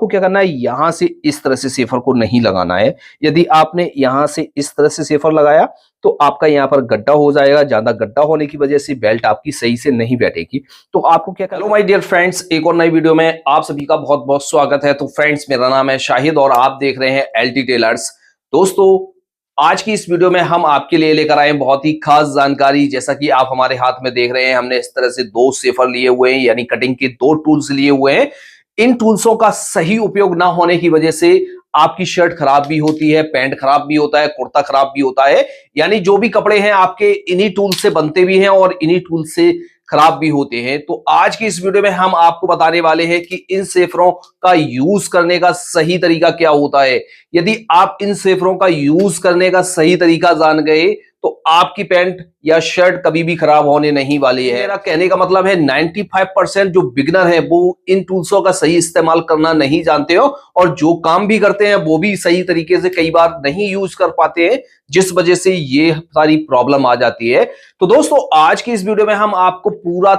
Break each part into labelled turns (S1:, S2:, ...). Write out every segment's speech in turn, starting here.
S1: आपको क्या करना है, यहां से इस तरह से सेफर को नहीं लगाना है। यदि आपने यहां से इस तरह से सेफर लगाया तो आपका यहाँ पर गड्ढा हो जाएगा। ज्यादा गड्ढा होने की वजह से बेल्ट आपकी सही से नहीं बैठेगी। तो आपको क्या करना है। हेलो माय डियर फ्रेंड्स, एक और नई वीडियो में आप सभी का बहुत बहुत स्वागत है। तो फ्रेंड्स, मेरा नाम है शाहिद और आप देख रहे हैं एलटी टेलर्स। दोस्तों, आज की इस वीडियो में हम आपके लिए लेकर आए बहुत ही खास जानकारी। जैसा कि आप हमारे हाथ में देख रहे हैं, हमने इस तरह से दो सेफर लिए हुए हैं, यानी कटिंग के दो टूल्स लिए हुए हैं। इन टूल्सों का सही उपयोग ना होने की वजह से आपकी शर्ट खराब भी होती है, पैंट खराब भी होता है, कुर्ता खराब भी होता है। यानी जो भी कपड़े हैं आपके इन्हीं टूल से बनते भी हैं और इन्हीं टूल से खराब भी होते हैं। तो आज की इस वीडियो में हम आपको बताने वाले हैं कि इन सेफरों का यूज करने का सही तरीका क्या होता है। यदि आप इन सेफरों का यूज करने का सही तरीका जान गए तो आपकी पैंट या शर्ट कभी भी खराब होने नहीं वाली है। मेरा कहने का मतलब है 95% जो बिगनर है वो इन टूल्सों का सही इस्तेमाल करना नहीं जानते हो, और जो काम भी करते हैं वो भी सही तरीके से कई बार नहीं यूज कर पाते हैं, जिस वजह से ये सारी प्रॉब्लम आ जाती है। तो दोस्तों, आज की इस वीडियो में हम आपको पूरा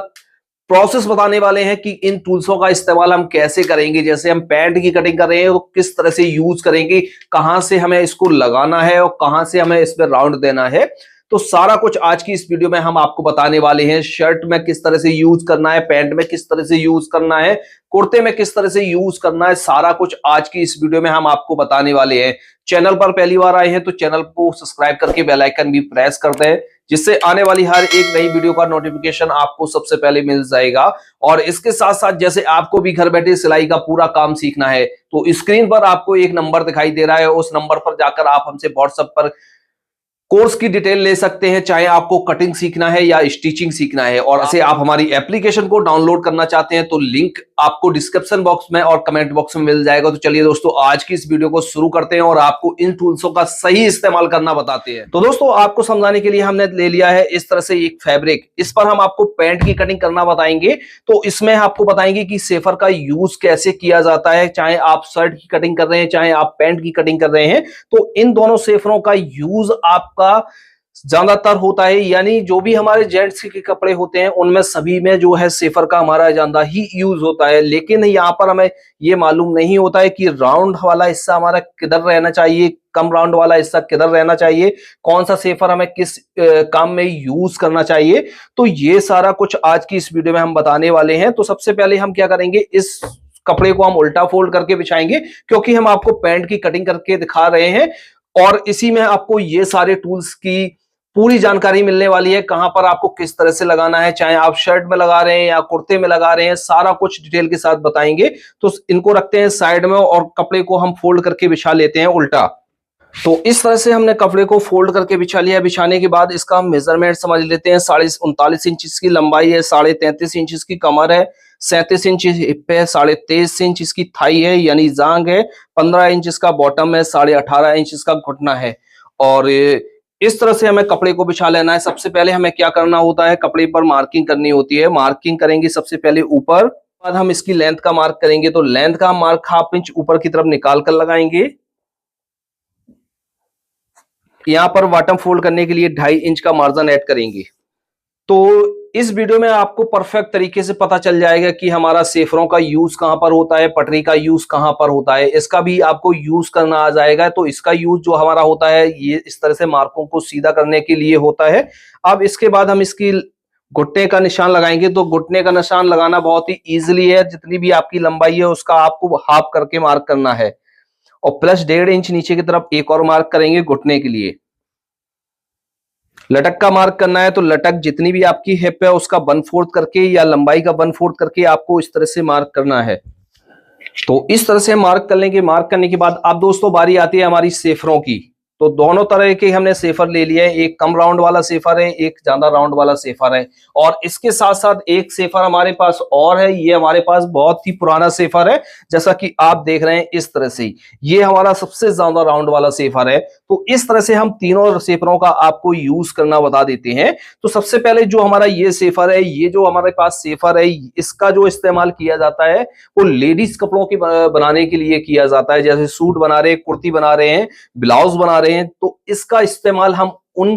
S1: प्रोसेस बताने वाले हैं कि इन टूल्सों का इस्तेमाल हम कैसे करेंगे। जैसे हम पैंट की कटिंग कर रहे हैं तो किस तरह से यूज करेंगे, कहां से हमें इसको लगाना है और कहां से हमें इसमें राउंड देना है। तो सारा कुछ आज की इस वीडियो में हम आपको बताने वाले हैं। शर्ट में किस तरह से यूज करना है, पैंट में किस तरह से यूज करना है, कुर्ते में किस तरह से यूज करना है, सारा कुछ आज की इस वीडियो में हम आपको बताने वाले हैं। चैनल पर पहली बार आए हैं तो चैनल को सब्सक्राइब करके बेल आइकन भी प्रेस कर दें, जिससे आने वाली हर एक नई वीडियो का नोटिफिकेशन आपको सबसे पहले मिल जाएगा। और इसके साथ साथ जैसे आपको भी घर बैठे सिलाई का पूरा काम सीखना है तो स्क्रीन पर आपको एक नंबर दिखाई दे रहा है, उस नंबर पर जाकर आप हमसे व्हाट्सएप पर कोर्स की डिटेल ले सकते हैं, चाहे आपको कटिंग सीखना है या स्टिचिंग सीखना है। और ऐसे आप हमारी एप्लीकेशन को डाउनलोड करना चाहते हैं तो लिंक आपको डिस्क्रिप्शन बॉक्स में और कमेंट बॉक्स में मिल जाएगा। तो चलिए दोस्तों, आज की इस वीडियो को शुरू करते हैं और आपको इन टूल्सों का सही इस्तेमाल करना बताते हैं। तो दोस्तों, आपको समझाने के लिए हमने ले लिया है इस तरह से एक फैब्रिक। इस पर हम आपको पैंट की कटिंग करना बताएंगे। तो इसमें आपको बताएंगे कि सेफर का यूज कैसे किया जाता है, चाहे आप शर्ट की कटिंग कर रहे हैं, चाहे आप पैंट की कटिंग कर रहे हैं। तो इन दोनों सेफरों का यूज आपका ज्यादातर होता है, यानी जो भी हमारे जेंट्स के कपड़े होते हैं उनमें सभी में जो है सेफर का हमारा ज्यादा ही यूज होता है। लेकिन यहाँ पर हमें ये मालूम नहीं होता है कि राउंड वाला हिस्सा हमारा किधर रहना चाहिए, कम राउंड वाला हिस्सा किधर रहना चाहिए, कौन सा सेफर हमें किस काम में यूज करना चाहिए। तो ये सारा कुछ आज की इस वीडियो में हम बताने वाले हैं। तो सबसे पहले हम क्या करेंगे, इस कपड़े को हम उल्टा फोल्ड करके बिछाएंगे, क्योंकि हम आपको पैंट की कटिंग करके दिखा रहे हैं और इसी में आपको ये सारे टूल्स की पूरी जानकारी मिलने वाली है। कहां पर आपको किस तरह से लगाना है, चाहे आप शर्ट में लगा रहे हैं या कुर्ते में लगा रहे हैं, सारा कुछ डिटेल के साथ बताएंगे। तो इनको रखते हैं साइड में और कपड़े को हम फोल्ड करके बिछा लेते हैं उल्टा। तो इस तरह से हमने कपड़े को फोल्ड करके बिछा लिया। बिछाने के बाद इसका हम मेजरमेंट समझ लेते हैं। 39.5 इंच इसकी लंबाई है, 33.5 इंच इसकी कमर है, 37 इंच हिप है, 23.5 इंच इसकी थाई है यानी जांग है, 15 इंच इसका बॉटम है, 18.5 इंच इसका घुटना है। और इस तरह से हमें कपड़े को बिछा लेना है। सबसे पहले हमें क्या करना होता है, कपड़े पर मार्किंग करनी होती है। मार्किंग करेंगे सबसे पहले ऊपर, बाद हम इसकी लेंथ का मार्क करेंगे। तो लेंथ का मार्क 1/2 इंच ऊपर की तरफ निकाल कर लगाएंगे। यहां पर बॉटम फोल्ड करने के लिए 2.5 इंच का मार्जिन ऐड करेंगे। तो इस वीडियो में आपको परफेक्ट तरीके से पता चल जाएगा कि हमारा सेफरों का यूज कहां पर होता है, पटरी का यूज कहां पर होता है, इसका भी आपको यूज करना आ जाएगा। तो इसका यूज जो हमारा होता है ये इस तरह से मार्कों को सीधा करने के लिए होता है। अब इसके बाद हम इसकी घुटने का निशान लगाएंगे। तो घुटने का निशान लगाना बहुत ही इजीली है। जितनी भी आपकी लंबाई है उसका आपको हाफ करके मार्क करना है और प्लस 1.5 इंच नीचे की तरफ एक और मार्क करेंगे घुटने के लिए। लटक का मार्क करना है तो लटक जितनी भी आपकी हिप है उसका 1/4 करके या लंबाई का 1/4 करके आपको इस तरह से मार्क करना है। तो इस तरह से मार्क कर लेंगे। मार्क करने के बाद अब दोस्तों बारी आती है हमारी सेफरों की। तो दोनों तरह के हमने सेफर ले लिए हैं, एक कम राउंड वाला सेफर है, एक ज्यादा राउंड वाला सेफर है। और इसके साथ साथ एक सेफर हमारे पास और है, ये हमारे पास बहुत ही पुराना सेफर है, जैसा कि आप देख रहे हैं इस तरह से। ये हमारा सबसे ज्यादा राउंड वाला सेफर है। तो इस तरह से हम तीनों सेफरों का आपको यूज करना बता देते हैं। तो सबसे पहले जो हमारा ये सेफर है, ये जो हमारे पास सेफर है, इसका जो इस्तेमाल किया जाता है वो लेडीज कपड़ों के बनाने के लिए किया जाता है। जैसे सूट बना रहे हैं, कुर्ती बना रहे हैं, ब्लाउज बना रहे हैं, तो इसका इस्तेमाल हम उन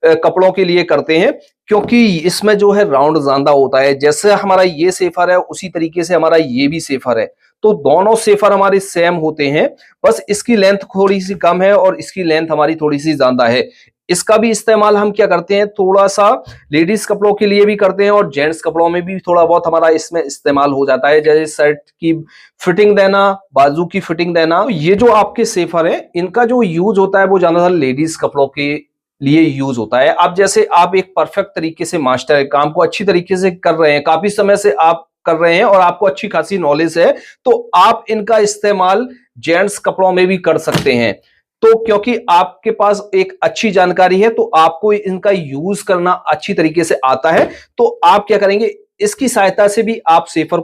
S1: कपड़ों के लिए करते हैं, क्योंकि इसमें जो है राउंड ज्यादा होता है। जैसे हमारा ये सेफर है उसी तरीके से हमारा ये भी सेफर है। तो दोनों सेफर हमारे सेम होते हैं, बस इसकी लेंथ थोड़ी सी कम है और इसकी लेंथ हमारी थोड़ी सी ज्यादा है। इसका भी इस्तेमाल हम क्या करते हैं, थोड़ा सा लेडीज कपड़ों के लिए भी करते हैं और जेंट्स कपड़ों में भी थोड़ा बहुत हमारा इसमें इस्तेमाल हो जाता है, जैसे शर्ट की फिटिंग देना, बाजू की फिटिंग देना। तो ये जो आपके सेफर है, इनका जो यूज होता है वो ज्यादातर लेडीज कपड़ों के लिए यूज होता है। अब जैसे आप एक परफेक्ट तरीके से मास्टर है, काम को अच्छी तरीके से कर रहे हैं, काफी समय से आप कर रहे हैं और आपको अच्छी खासी नॉलेज है, तो आप इनका इस्तेमाल जेंट्स कपड़ों में भी कर सकते हैं। तो क्योंकि आपके पास एक अच्छी जानकारी है, तो आपको इनका यूज करना अच्छी तरीके से आता है, तो आप क्या करेंगे, इसकी सहायता से भी आप सेफर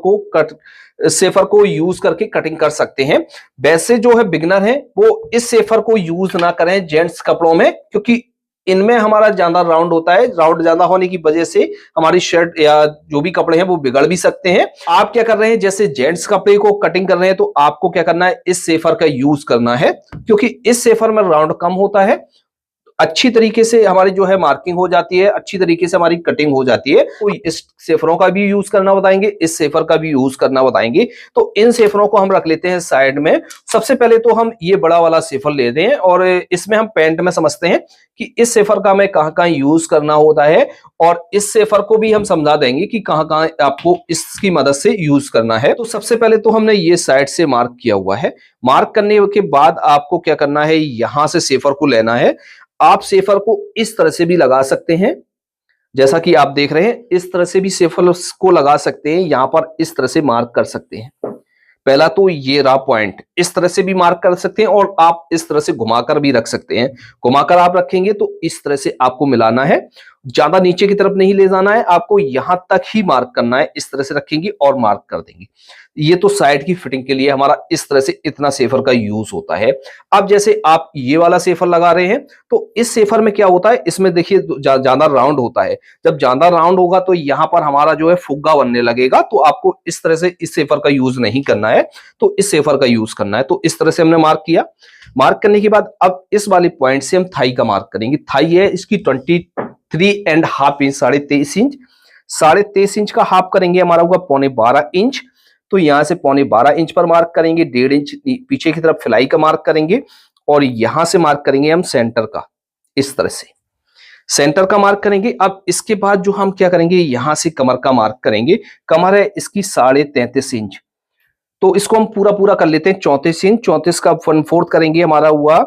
S1: को यूज करके कटिंग कर सकते हैं। वैसे जो है बिगनर है वो इस सेफर को यूज ना करें जेंट्स कपड़ों में, क्योंकि इनमें हमारा ज्यादा राउंड होता है। राउंड ज्यादा होने की वजह से हमारी शर्ट या जो भी कपड़े हैं वो बिगड़ भी सकते हैं। आप क्या कर रहे हैं, जैसे जेंट्स कपड़े को कटिंग कर रहे हैं, तो आपको क्या करना है, इस सेफर का यूज करना है, क्योंकि इस सेफर में राउंड कम होता है, अच्छी तरीके से हमारी जो है मार्किंग हो जाती है, अच्छी तरीके से हमारी कटिंग हो जाती है। तो इस सेफरों का भी यूज करना बताएंगे, इस सेफर का भी यूज करना बताएंगे। तो इन सेफरों को हम रख लेते हैं साइड में। सबसे पहले तो हम ये बड़ा वाला सेफर लेते हैं और इसमें हम पैंट में समझते हैं कि इस सेफर का हमें कहां कहां यूज करना होता है, और इस सेफर को भी हम समझा देंगे कि कहां कहां आपको इसकी मदद से यूज करना है। तो सबसे पहले तो हमने ये साइड से मार्क किया हुआ है। मार्क करने के बाद आपको क्या करना है, यहां से सेफर को लेना है। आप सेफर को इस तरह से भी लगा सकते हैं, जैसा कि आप देख रहे हैं, इस तरह से भी सेफर को लगा सकते हैं। यहां पर इस तरह से मार्क कर सकते हैं। पहला तो ये रहा पॉइंट, इस तरह से भी मार्क कर सकते हैं और आप इस तरह से घुमाकर भी रख सकते हैं। घुमाकर आप रखेंगे तो इस तरह से आपको मिलाना है, ज्यादा नीचे की तरफ नहीं ले जाना है, आपको यहां तक ही मार्क करना है। इस तरह से रखेंगे और मार्क कर देंगे। ये तो साइड की फिटिंग के लिए हमारा इस तरह से इतना सेफर का यूज होता है। अब जैसे आप ये वाला सेफर लगा रहे हैं, तो इस सेफर में क्या होता है, इसमें देखिए ज्यादा राउंड होता है। जब ज्यादा राउंड होगा तो यहां पर हमारा जो है फुग्गा बनने लगेगा, तो आपको इस तरह से इस सेफर का यूज नहीं करना है, तो इस सेफर का यूज करना है। तो इस तरह से हमने मार्क किया। मार्क करने के बाद अब इस वाले पॉइंट से हम थाई का मार्क करेंगे। थाई है इसकी 23.5 इंच, 23.5 इंच। 23.5 इंच का हाफ करेंगे, हमारा होगा 12.25 इंच। तो यहां से 12.25 इंच पर मार्क करेंगे, 1.5 इंच पीछे की तरफ फिलाई का मार्क करेंगे, और यहां से मार्क करेंगे हम सेंटर का, इस तरह से सेंटर का मार्क करेंगे। अब इसके बाद जो हम क्या करेंगे, यहां से कमर का मार्क करेंगे। कमर है इसकी 33.5 इंच, तो इसको हम पूरा पूरा कर लेते हैं 34 इंच। 34 का 1/4 करेंगे, हमारा हुआ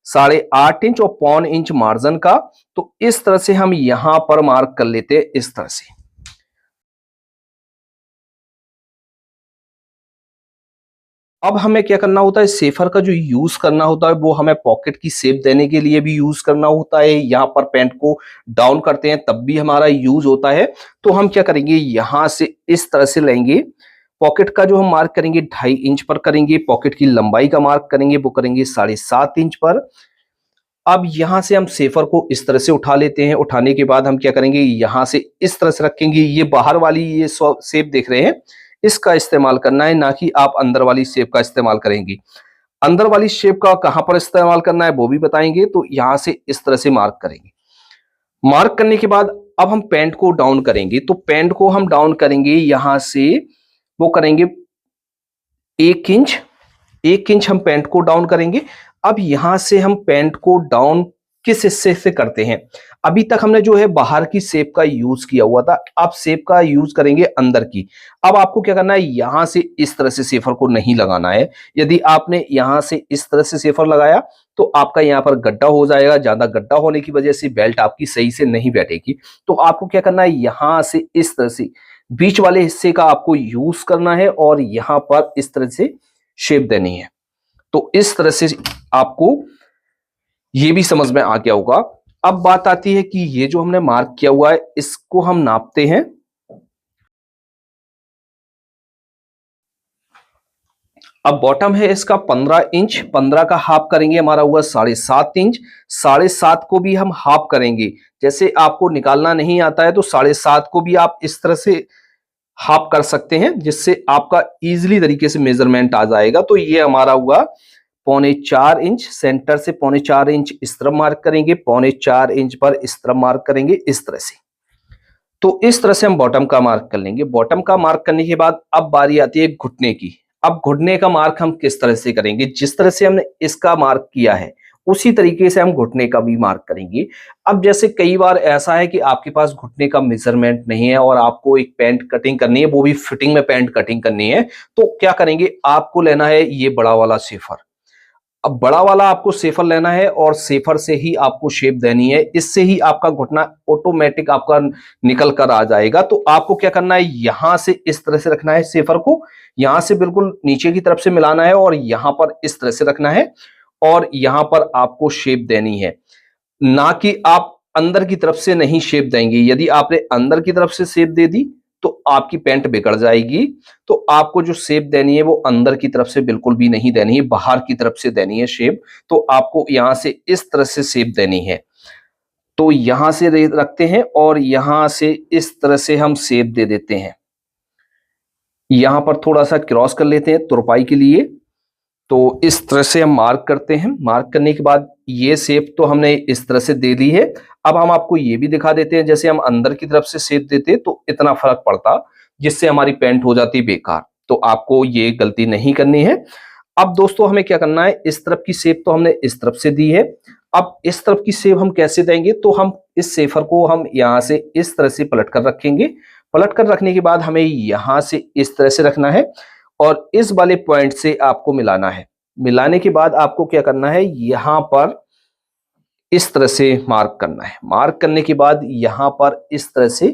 S1: 8.5 इंच, और 0.25 इंच मार्जिन का। तो इस तरह से हम यहां पर मार्क कर लेते हैं, इस तरह से। अब हमें क्या करना होता है, सेफर का जो यूज करना होता है वो हमें पॉकेट की शेप देने के लिए भी यूज करना होता है। यहाँ पर पैंट को डाउन करते हैं तब भी हमारा यूज होता है। तो हम क्या करेंगे, यहां से इस तरह से लेंगे, पॉकेट का जो हम मार्क करेंगे 2.5 इंच पर करेंगे, पॉकेट की लंबाई का मार्क करेंगे, वो करेंगे 7.5 इंच पर। अब यहां से हम सेफर को इस तरह से उठा लेते हैं। उठाने के बाद हम क्या करेंगे, यहां से इस तरह से रखेंगे। ये बाहर वाली ये शेप देख रहे हैं, इसका इस्तेमाल करना है, ना कि आप अंदर वाली शेप का इस्तेमाल करेंगे। अंदर वाली शेप का कहां पर इस्तेमाल करना है वो भी बताएंगे। तो यहां से इस तरह से मार्क करेंगे। मार्क करने के बाद अब हम पैंट को डाउन करेंगे। तो पैंट को हम डाउन करेंगे, यहां से वो करेंगे 1 इंच। 1 इंच हम पैंट को डाउन करेंगे। अब यहां से हम पैंट को डाउन किस हिस्से से करते हैं, अभी तक हमने जो है बाहर की शेप का यूज किया हुआ था, अब शेप का यूज करेंगे अंदर की। अब आपको क्या करना है, यहां से इस तरह से सेफर को नहीं लगाना है। यदि आपने यहां से इस तरह से सेफर लगाया तो आपका यहां पर गड्ढा हो जाएगा। ज्यादा गड्ढा होने की वजह से बेल्ट आपकी सही से नहीं बैठेगी। तो आपको क्या करना है, यहां से इस तरह से बीच वाले हिस्से का आपको यूज करना है और यहां पर इस तरह से शेप देनी है। तो इस तरह से आपको ये भी समझ में आ गया होगा। अब बात आती है कि ये जो हमने मार्क किया हुआ है इसको हम नापते हैं। अब बॉटम है इसका 15 इंच, 15 का हाफ करेंगे, हमारा हुआ 7.5 इंच। 7.5 को भी हम हाफ करेंगे। जैसे आपको निकालना नहीं आता है तो 7.5 को भी आप इस तरह से हाफ कर सकते हैं, जिससे आपका इजीली तरीके से मेजरमेंट आ जाएगा। तो ये हमारा हुआ 3.25 इंच। सेंटर से 3.25 इंच इस तरफ मार्क करेंगे, 3.25 इंच पर इस तरफ मार्क करेंगे, इस तरह से। तो इस तरह से हम बॉटम का मार्क कर लेंगे। बॉटम का मार्क करने के बाद अब बारी आती है घुटने की। अब घुटने का मार्क हम किस तरह से करेंगे, जिस तरह से हमने इसका मार्क किया है उसी तरीके से हम घुटने का भी मार्क करेंगे। अब जैसे कई बार ऐसा है कि आपके पास घुटने का मेजरमेंट नहीं है और आपको एक पैंट कटिंग करनी है, वो भी फिटिंग में पैंट कटिंग करनी है, तो क्या करेंगे, आपको लेना है ये बड़ा वाला सेफर। अब बड़ा वाला आपको सेफर लेना है और सेफर से ही आपको शेप देनी है, इससे ही आपका घुटना ऑटोमेटिक आपका निकल कर आ जाएगा। तो आपको क्या करना है, यहां से इस तरह से रखना है सेफर को, यहां से बिल्कुल नीचे की तरफ से मिलाना है और यहां पर इस तरह से रखना है और यहां पर आपको शेप देनी है, ना कि आप अंदर की तरफ से नहीं शेप देंगे। यदि आपने अंदर की तरफ से शेप दे दी तो आपकी पैंट बिगड़ जाएगी। तो आपको जो शेप देनी है वो अंदर की तरफ से बिल्कुल भी नहीं देनी है, बाहर की तरफ से देनी है शेप। तो आपको यहां से इस तरह से शेप देनी है। तो यहां से रखते हैं और यहां से इस तरह से हम शेप दे देते हैं। यहां पर थोड़ा सा क्रॉस कर लेते हैं तुरपाई के लिए। तो इस तरह से हम मार्क करते हैं। मार्क करने के बाद ये शेप तो हमने इस तरह से दे दी है। अब हम आपको ये भी दिखा देते हैं, जैसे हम अंदर की तरफ से शेप देते तो इतना फर्क पड़ता, जिससे हमारी पैंट हो जाती बेकार। तो आपको ये गलती नहीं करनी है। अब दोस्तों हमें क्या करना है, इस तरफ की शेप तो हमने इस तरफ से दी है। अब इस तरफ की शेप हम कैसे देंगे, तो हम इस सेफर को हम यहां से इस तरह से पलट कर रखेंगे। पलट कर रखने के बाद हमें यहां से इस तरह से रखना है और इस वाले पॉइंट से आपको मिलाना है। मिलाने के बाद आपको क्या करना है, यहां पर इस तरह से मार्क करना है। मार्क करने के बाद यहां पर इस तरह से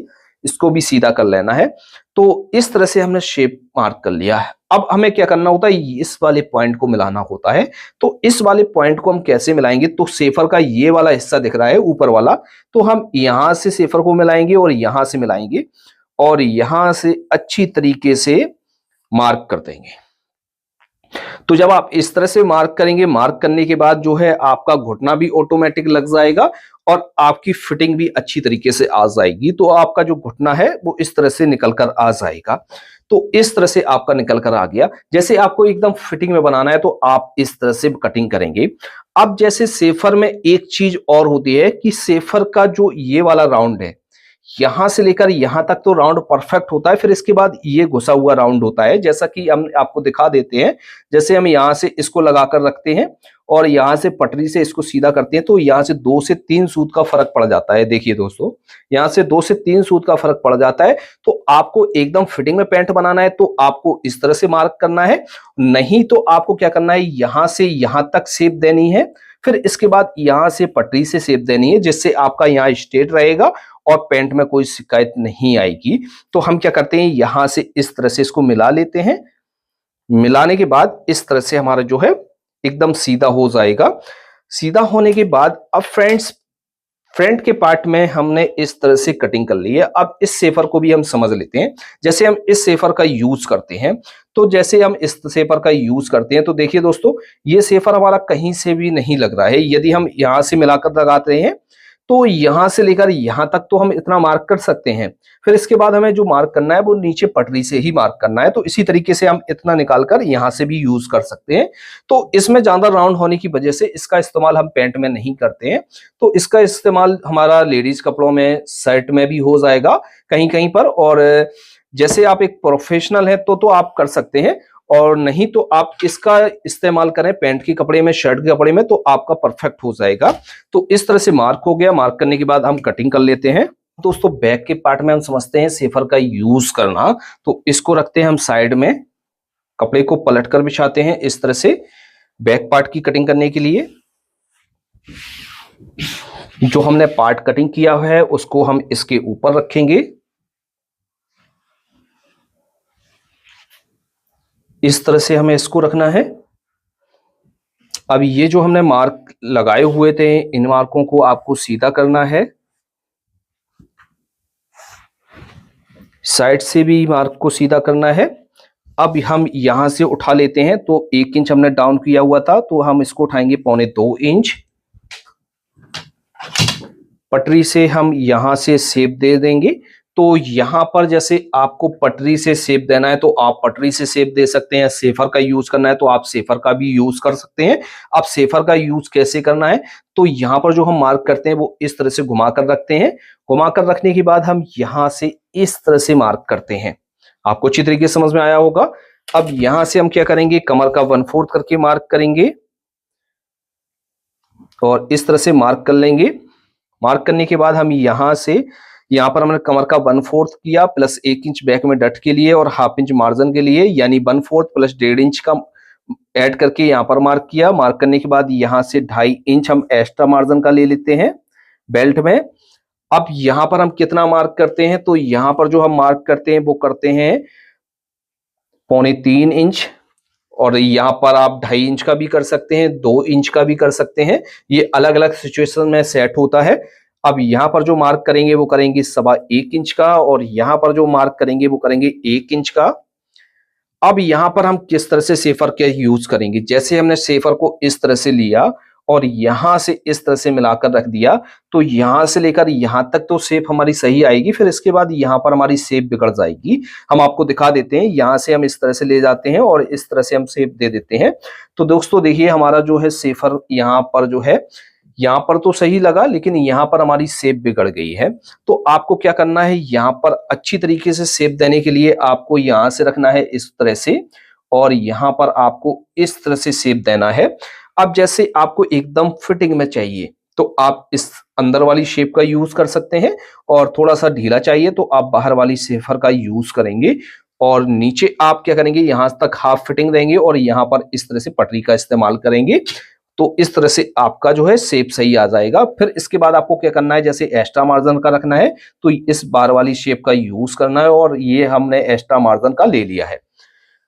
S1: इसको भी सीधा कर लेना है। तो इस तरह से हमने शेप मार्क कर लिया है। अब हमें क्या करना होता है, इस वाले पॉइंट को मिलाना होता है। तो इस वाले पॉइंट को हम कैसे मिलाएंगे, तो सेफर का ये वाला हिस्सा दिख रहा है ऊपर वाला, तो हम यहां से सेफर को मिलाएंगे और यहां से मिलाएंगे और यहां से अच्छी तरीके से मार्क कर देंगे। तो जब आप इस तरह से मार्क करेंगे, मार्क करने के बाद जो है आपका घुटना भी ऑटोमेटिक लग जाएगा और आपकी फिटिंग भी अच्छी तरीके से आ जाएगी। तो आपका जो घुटना है वो इस तरह से निकल कर आ जाएगा। तो इस तरह से आपका निकल कर आ गया। जैसे आपको एकदम फिटिंग में बनाना है तो आप इस तरह से कटिंग करेंगे। अब जैसे सेफर में एक चीज और होती है कि सेफर का जो ये वाला राउंड है, यहां से लेकर यहां तक तो राउंड परफेक्ट होता है, फिर इसके बाद ये घुसा हुआ राउंड होता है। जैसा कि हम आपको दिखा देते हैं, जैसे हम यहां से इसको लगाकर रखते हैं और यहां से पटरी से इसको सीधा करते हैं तो यहां से 2 से 3 सूत का फर्क पड़ जाता है। देखिए दोस्तों, यहां से 2 से 3 सूत का फर्क पड़ जाता है। तो आपको एकदम फिटिंग में पैंट बनाना है तो आपको इस तरह से मार्क करना है, नहीं तो आपको क्या करना है, यहां से यहां तक शेप देनी है, फिर इसके बाद यहां से पटरी से शेप देनी है, जिससे आपका यहाँ स्ट्रेट रहेगा और पैंट में कोई शिकायत नहीं आएगी। तो हम क्या करते हैं, यहां से इस तरह से इसको मिला लेते हैं। मिलाने के बाद इस तरह से हमारा जो है एकदम सीधा हो जाएगा। सीधा होने के बाद अब फ्रंट के पार्ट में हमने इस तरह से कटिंग कर ली है। अब इस सेफर को भी हम समझ लेते हैं। जैसे हम इस सेफर का यूज करते हैं, तो जैसे हम इस सेफर का यूज करते हैं तो देखिए दोस्तों, ये सेफर हमारा कहीं से भी नहीं लग रहा है। यदि हम यहां से मिलाकर लगाते हैं तो यहां से लेकर यहां तक तो हम इतना मार्क कर सकते हैं। फिर इसके बाद हमें जो मार्क करना है वो नीचे पटरी से ही मार्क करना है। तो इसी तरीके से हम इतना निकालकर यहां से भी यूज कर सकते हैं। तो इसमें ज्यादा राउंड होने की वजह से इसका इस्तेमाल हम पैंट में नहीं करते हैं। तो इसका इस्तेमाल हमारा लेडीज कपड़ों में, शर्ट में भी हो जाएगा कहीं कहीं पर। और जैसे आप एक प्रोफेशनल है तो आप कर सकते हैं, और नहीं तो आप इसका इस्तेमाल करें पैंट के कपड़े में, शर्ट के कपड़े में, तो आपका परफेक्ट हो जाएगा। तो इस तरह से मार्क हो गया। मार्क करने के बाद हम कटिंग कर लेते हैं। दोस्तों बैक के पार्ट में हम समझते हैं सेफर का यूज करना। तो इसको रखते हैं हम साइड में, कपड़े को पलट कर बिछाते हैं इस तरह से बैक पार्ट की कटिंग करने के लिए। जो हमने पार्ट कटिंग किया है उसको हम इसके ऊपर रखेंगे। इस तरह से हमें इसको रखना है। अब ये जो हमने मार्क लगाए हुए थे, इन मार्कों को आपको सीधा करना है। साइड से भी मार्क को सीधा करना है। अब हम यहां से उठा लेते हैं, तो 1 इंच हमने डाउन किया हुआ था, तो हम इसको उठाएंगे 1.25 इंच। पटरी से हम यहां से शेप दे देंगे। तो यहां पर जैसे आपको पटरी से शेप देना है तो आप पटरी से शेप दे सकते हैं, सेफर का यूज करना है तो आप सेफर का भी यूज कर सकते हैं। अब सेफर का यूज कैसे करना है, तो यहां पर जो हम मार्क करते हैं वो इस तरह से घुमा कर रखते हैं। घुमा कर रखने के बाद हम यहां से इस तरह से मार्क करते हैं। आपको अच्छी तरीके से समझ में आया होगा। अब यहां से हम क्या करेंगे, कमर का 1/4 करके मार्क करेंगे और इस तरह से मार्क कर लेंगे। मार्क करने के बाद हम यहां से, यहाँ पर हमने कमर का 1/4 किया प्लस 1 इंच बैक में डट के लिए और 1/2 इंच मार्जिन के लिए, यानी 1/4 प्लस 1.5 इंच का ऐड करके यहाँ पर मार्क किया। मार्क करने के बाद यहाँ से 2.5 इंच हम एक्स्ट्रा मार्जिन का ले लेते हैं बेल्ट में। अब यहाँ पर हम कितना मार्क करते हैं, तो यहाँ पर जो हम मार्क करते हैं वो करते हैं 2.25 इंच, और यहाँ पर आप 2.5 इंच का भी कर सकते हैं, 2 इंच का भी कर सकते हैं, ये अलग अलग सिचुएशन में सेट होता है। अब यहाँ पर जो मार्क करेंगे वो करेंगे 1.25 इंच का, और यहाँ पर जो मार्क करेंगे वो करेंगे 1 इंच का। अब यहाँ पर हम किस तरह से सेफर का यूज करेंगे, जैसे हमने सेफर को इस तरह से लिया और यहां से इस तरह से मिलाकर रख दिया, तो यहां से लेकर यहां तक तो शेप हमारी सही आएगी, फिर इसके बाद यहां पर हमारी शेप बिगड़ जाएगी। हम आपको दिखा देते हैं, यहां से हम इस तरह से ले जाते हैं और इस तरह से हम शेप दे देते हैं। तो दोस्तों देखिए हमारा जो है सेफर यहाँ पर जो है, यहाँ पर तो सही लगा लेकिन यहाँ पर हमारी शेप बिगड़ गई है। तो आपको क्या करना है, यहाँ पर अच्छी तरीके से शेप देने के लिए आपको यहाँ से रखना है इस तरह से, और यहाँ पर आपको इस तरह से शेप देना है। अब जैसे आपको एकदम फिटिंग में चाहिए तो आप इस अंदर वाली शेप का यूज कर सकते हैं, और थोड़ा सा ढीला चाहिए तो आप बाहर वाली सेफर का यूज करेंगे। और नीचे आप क्या करेंगे, यहां तक हाफ फिटिंग देंगे और यहाँ पर इस तरह से पटरी का इस्तेमाल करेंगे, तो इस तरह से आपका जो है शेप सही आ जाएगा। फिर इसके बाद आपको क्या करना है, जैसे एक्स्ट्रा मार्जिन का रखना है तो इस बार वाली शेप का यूज करना है, और ये हमने एक्स्ट्रा मार्जिन का ले लिया है।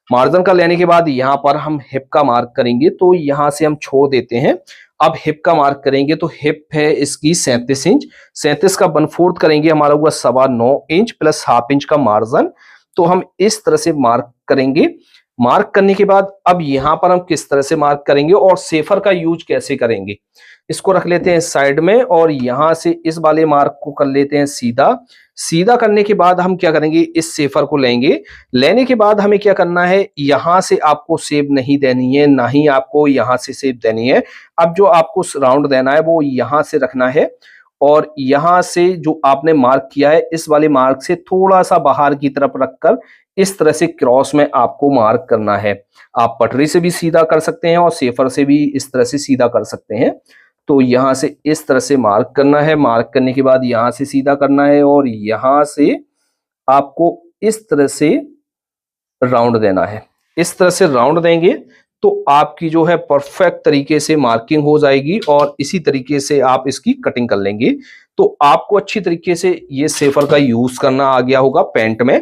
S1: मार्जिन का लेने के बाद यहाँ पर हम हिप का मार्क करेंगे, तो यहाँ से हम छोड़ देते हैं। अब हिप का मार्क करेंगे तो हिप है इसकी 37 इंच, 37 का 1/4 करेंगे, हमारा हुआ 9.25 इंच प्लस 1/2 इंच का मार्जिन। तो हम इस तरह से मार्क करेंगे। मार्क करने के बाद अब यहाँ पर हम किस तरह से मार्क करेंगे और सेफर का यूज कैसे करेंगे, इसको रख लेते हैं साइड में, और यहाँ से इस वाले मार्क को कर लेते हैं सीधा। सीधा करने के बाद हम क्या करेंगे, इस सेफर को लेंगे। लेने के बाद हमें क्या करना है, यहाँ से आपको शेप नहीं देनी है, ना ही आपको यहाँ से शेप देनी है। अब जो आपको राउंड देना है वो यहाँ से रखना है, और यहाँ से जो आपने मार्क किया है इस वाले मार्क से थोड़ा सा बाहर की तरफ रखकर इस तरह से क्रॉस में आपको मार्क करना है। आप पटरी से भी सीधा कर सकते हैं और सेफर से भी इस तरह से सीधा कर सकते हैं। तो यहाँ से इस तरह से मार्क करना है, मार्क करने के बाद यहाँ से सीधा करना है, और यहाँ से आपको इस तरह से राउंड देना है। इस तरह से राउंड देंगे तो आपकी जो है परफेक्ट तरीके से मार्किंग हो जाएगी, और इसी तरीके से आप इसकी कटिंग कर लेंगे। तो आपको अच्छी तरीके से ये सेफर का यूज करना आ गया होगा पैंट में।